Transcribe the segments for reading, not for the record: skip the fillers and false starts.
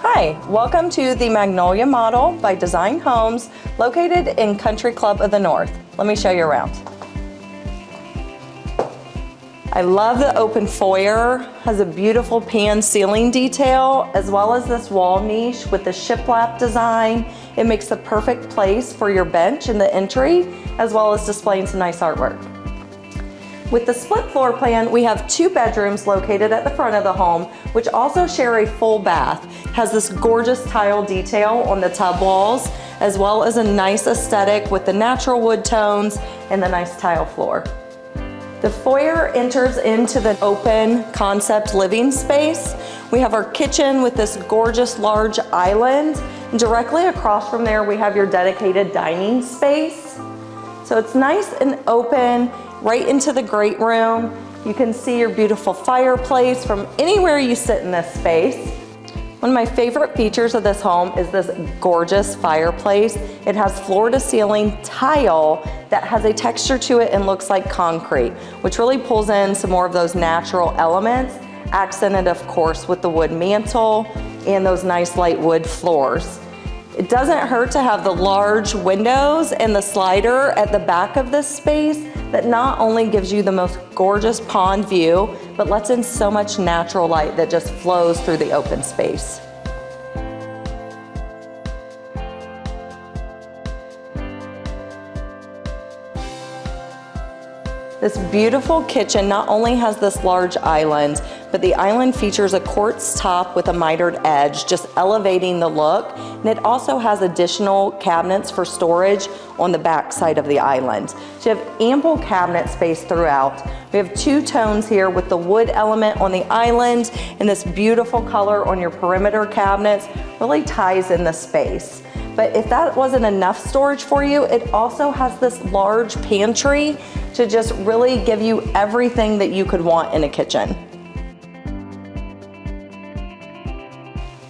Hi, welcome to the Magnolia model by Design Homes, located in Country Club of the North. Let me show you around. I love the open foyer, has a beautiful pan ceiling detail, as well as this wall niche with the shiplap design. It makes the perfect place for your bench in the entry, as well as displaying some nice artwork. With the split floor plan, we have 2 bedrooms located at the front of the home, which also share a full bath. Has this gorgeous tile detail on the tub walls, as well as a nice aesthetic with the natural wood tones and the nice tile floor. The foyer enters into the open concept living space. We have our kitchen with this gorgeous large island. And directly across from there, we have your dedicated dining space. So it's nice and open, right into the great room. You can see your beautiful fireplace from anywhere you sit in this space. One of my favorite features of this home is this gorgeous fireplace. It has floor to ceiling tile that has a texture to it and looks like concrete, which really pulls in some more of those natural elements, accented of course with the wood mantle and those nice light wood floors. It doesn't hurt to have the large windows and the slider at the back of this space that not only gives you the most gorgeous pond view, but lets in so much natural light that just flows through the open space. This beautiful kitchen not only has this large island, but the island features a quartz top with a mitered edge, just elevating the look. And it also has additional cabinets for storage on the back side of the island. So you have ample cabinet space throughout. We have 2 tones here with the wood element on the island and this beautiful color on your perimeter cabinets really ties in the space. But if that wasn't enough storage for you, it also has this large pantry to just really give you everything that you could want in a kitchen.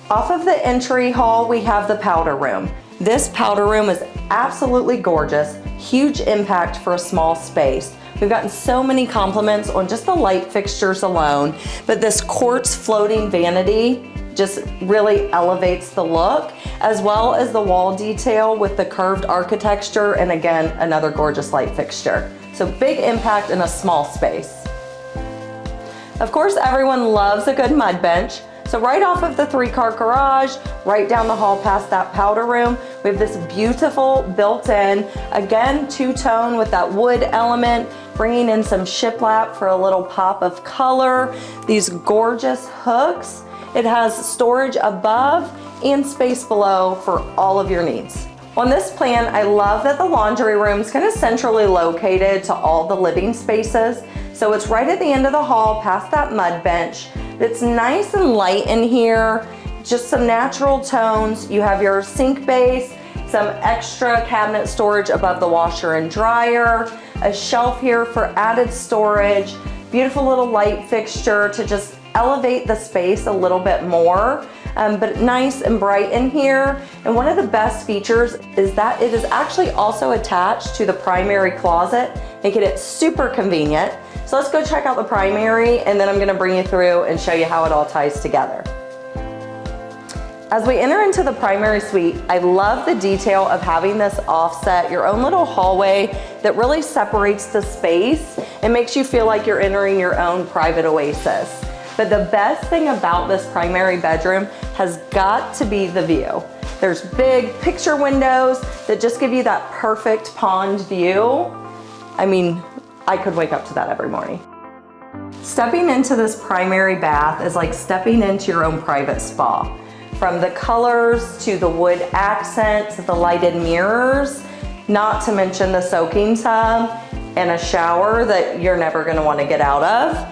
Off of the entry hall, we have the powder room. This powder room is absolutely gorgeous, huge impact for a small space. We've gotten so many compliments on just the light fixtures alone, but this quartz floating vanity just really elevates the look, as well as the wall detail with the curved architecture, and again, another gorgeous light fixture. So big impact in a small space. Of course, everyone loves a good mud bench. So right off of the 3-car garage, right down the hall past that powder room, we have this beautiful built-in, again, 2-tone with that wood element, bringing in some shiplap for a little pop of color. These gorgeous hooks. It has storage above and space below for all of your needs. On this plan, I love that the laundry room is kind of centrally located to all the living spaces. So it's right at the end of the hall past that mud bench. It's nice and light in here, just some natural tones. You have your sink base, some extra cabinet storage above the washer and dryer, a shelf here for added storage, beautiful little light fixture to just elevate the space a little bit more, but nice and bright in here. And one of the best features is that it is actually also attached to the primary closet, making it super convenient. So let's go check out the primary, and then I'm gonna bring you through and show you how it all ties together. As we enter into the primary suite, I love the detail of having this offset, your own little hallway that really separates the space and makes you feel like you're entering your own private oasis. But the best thing about this primary bedroom has got to be the view. There's big picture windows that just give you that perfect pond view. I mean, I could wake up to that every morning. Stepping into this primary bath is like stepping into your own private spa. From the colors to the wood accent to the lighted mirrors, not to mention the soaking tub and a shower that you're never gonna wanna get out of.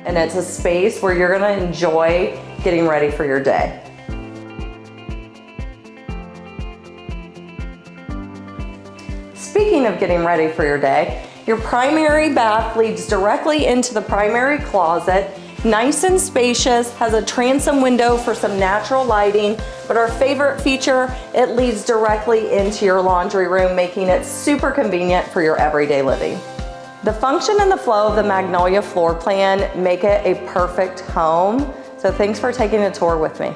And it's a space where you're gonna enjoy getting ready for your day. Speaking of getting ready for your day, your primary bath leads directly into the primary closet. Nice and spacious, has a transom window for some natural lighting, but our favorite feature, it leads directly into your laundry room, making it super convenient for your everyday living. The function and the flow of the Magnolia floor plan make it a perfect home. So thanks for taking a tour with me.